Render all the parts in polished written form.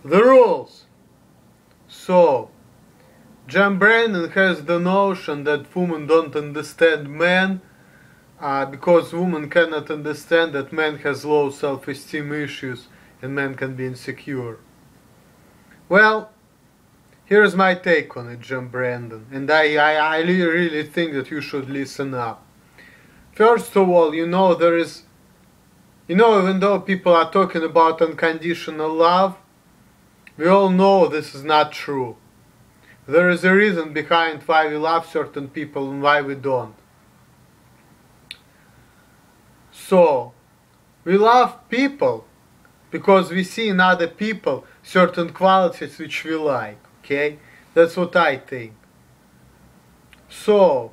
The rules. So, John Brandon has the notion that women don't understand men because women cannot understand that man has low self-esteem issues and men can be insecure. Well, here's my take on it, John Brandon, and I really think that you should listen up. First of all, even though people are talking about unconditional love, we all know this is not true. There is a reason behind why we love certain people and why we don't. So, we love people because we see in other people certain qualities which we like, okay? That's what I think. So,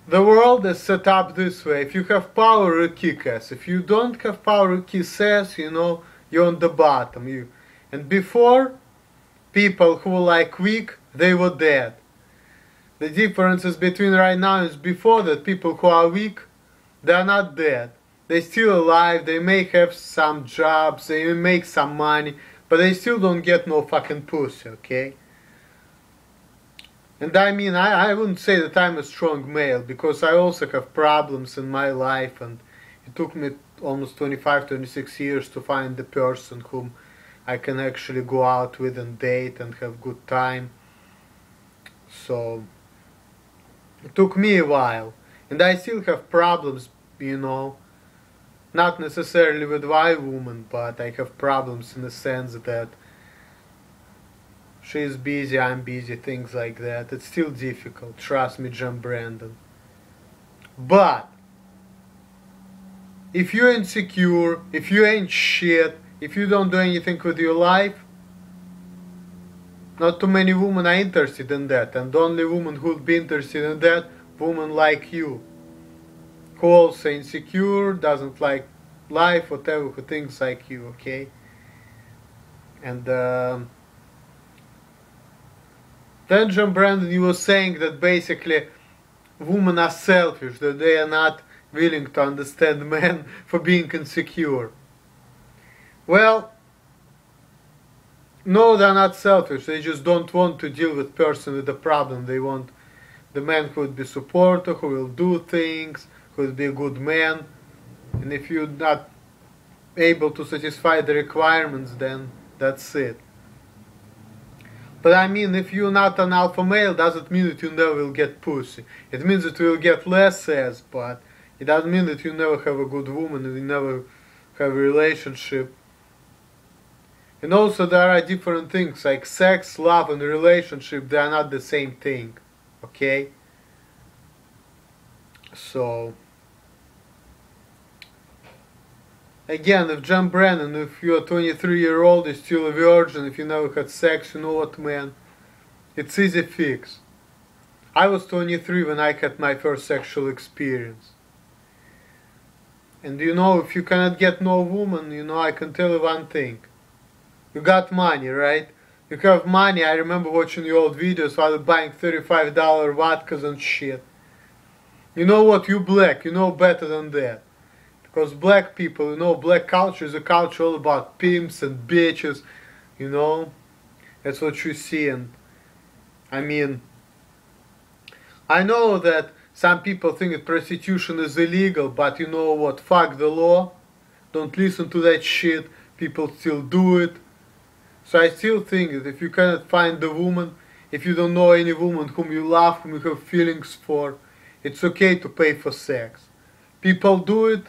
the world is set up this way. If you have power, you kick ass. If you don't have power, you kiss ass, you're on the bottom. And before, people who were like weak, they were dead. The difference is between right now is before that people who are weak, they are not dead. They're still alive, they may have some jobs, they may make some money, but they still don't get no fucking pussy, okay? And I mean, I wouldn't say that I'm a strong male, because I also have problems in my life, and it took me almost 25, 26 years to find the person whom I can actually go out with and date and have good time. So, it took me a while. And I still have problems, not necessarily with my woman, but I have problems in the sense that she's busy, I'm busy, things like that. It's still difficult, trust me, John Brandon. But, if you're insecure, if you ain't shit, if you don't do anything with your life, not too many women are interested in that, and the only woman who would be interested in that, woman like you, who also insecure, doesn't like life, whatever, who thinks like you, okay? And then John Brandon, you were saying that basically women are selfish, that they are not willing to understand men for being insecure. Well, no, they're not selfish, they just don't want to deal with person with a problem. They want the man who would be supportive, who will do things, who will be a good man. And if you're not able to satisfy the requirements, then that's it. But I mean, if you're not an alpha male, doesn't mean that you never will get pussy. It means that you will get less ass, but it doesn't mean that you never have a good woman and you never have a relationship. And also there are different things, like sex, love and relationship, they are not the same thing, okay? So, again, if John Brandon, if you're a 23-year-old, you're still a virgin, if you never had sex, you know what, man? It's easy fix. I was 23 when I had my first sexual experience. And if you cannot get no woman, I can tell you one thing. You got money, right? You have money. I remember watching your old videos while buying $35 vodkas and shit. You know what? You black. You know better than that. Because black people, black culture is a culture all about pimps and bitches. That's what you see. And I mean, I know that some people think that prostitution is illegal, but you know what? Fuck the law. Don't listen to that shit. People still do it. So I still think that if you cannot find the woman, if you don't know any woman whom you love, whom you have feelings for, it's okay to pay for sex. People do it,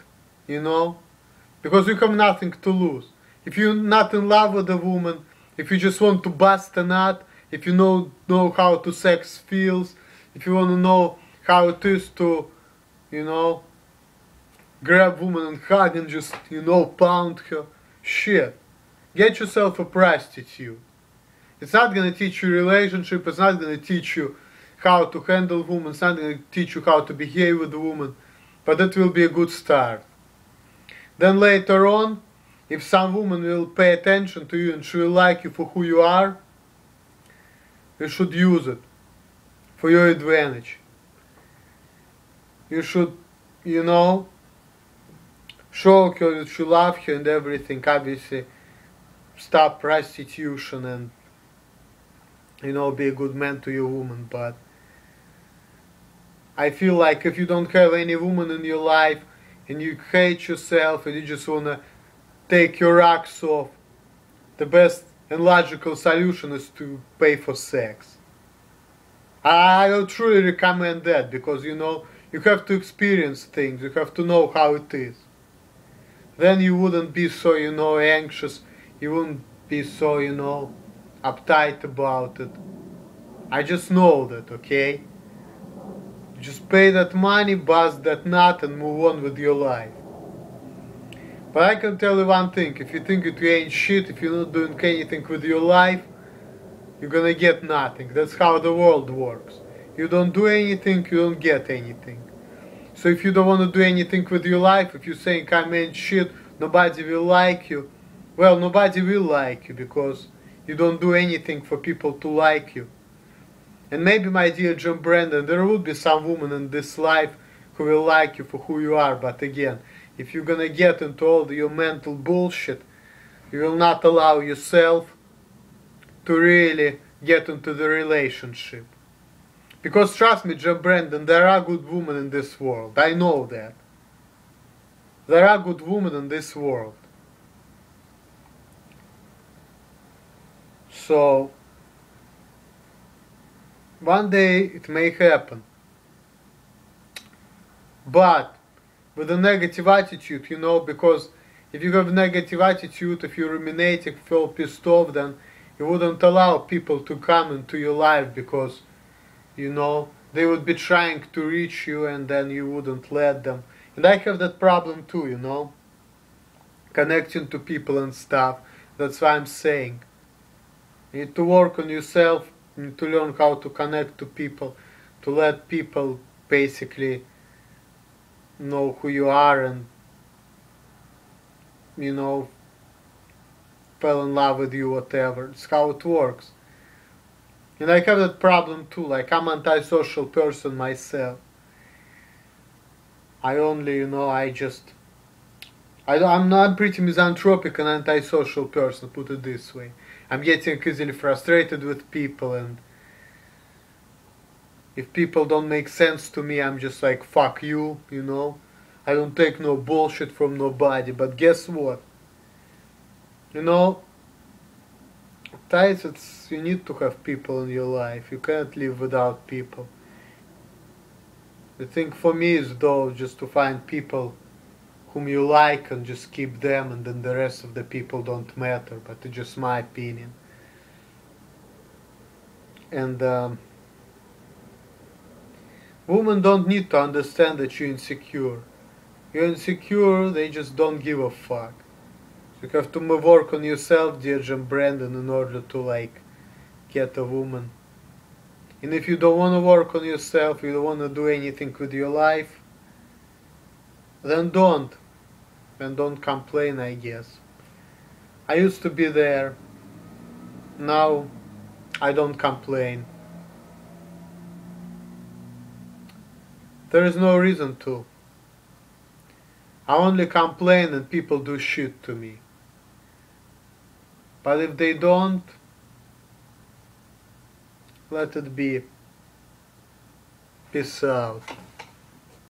because you have nothing to lose. If you're not in love with a woman, if you just want to bust a nut, if you know how to sex feels, if you want to know how it is to, grab woman and hug and just, pound her, shit. Get yourself a prostitute. It's not gonna teach you relationship, it's not gonna teach you how to handle women, it's not gonna teach you how to behave with a woman, but that will be a good start. Then later on, if some woman will pay attention to you and she will like you for who you are, you should use it for your advantage. You should, show her that you love her and everything, obviously. stop prostitution and, you know, be a good man to your woman. But I feel like if you don't have any woman in your life and you hate yourself and you just wanna take your rocks off, the best and logical solution is to pay for sex. I will truly recommend that, because, you know, you have to experience things, you have to know how it is. Then you wouldn't be so, you know, anxious, you wouldn't be so, you know, uptight about it. I just know that, okay? Just pay that money, bust that nut, and move on with your life. But I can tell you one thing, if you think that you ain't shit, if you're not doing anything with your life, you're gonna get nothing. That's how the world works. You don't do anything, you don't get anything. So if you don't want to do anything with your life, if you're saying I ain't shit, nobody will like you, well, nobody will like you because you don't do anything for people to like you. And maybe, my dear John Brandon, there will be some woman in this life who will like you for who you are, but again, if you're gonna get into all your mental bullshit, you will not allow yourself to really get into the relationship. Because trust me, John Brandon, there are good women in this world. I know that. There are good women in this world. So, one day it may happen. But with a negative attitude, you know, because if you have a negative attitude, if you're ruminating, feel pissed off, then you wouldn't allow people to come into your life, because, you know, they would be trying to reach you and then you wouldn't let them. And I have that problem too, you know, connecting to people and stuff. That's why I'm saying, you need to work on yourself, you need to learn how to connect to people, to let people basically know who you are and, you know, fell in love with you, whatever. It's how it works. And I have that problem too, like I'm an antisocial person myself. I only, you know, I'm pretty misanthropic and antisocial person, put it this way. I'm getting easily frustrated with people, and if people don't make sense to me, I'm just like, fuck you, you know. I don't take no bullshit from nobody, but guess what? You know, guys, you need to have people in your life. You can't live without people. The thing for me is, though, just to find people whom you like and just keep them, and then the rest of the people don't matter, but it's just my opinion. And women don't need to understand that you're insecure. You're insecure, they just don't give a fuck. So you have to work on yourself, dear John Brandon, in order to, like, get a woman. And if you don't want to work on yourself, you don't want to do anything with your life, then don't. Then don't complain, I guess. I used to be there. Now I don't complain. There is no reason to. I only complain and people do shit to me. But if they don't, let it be. Peace out.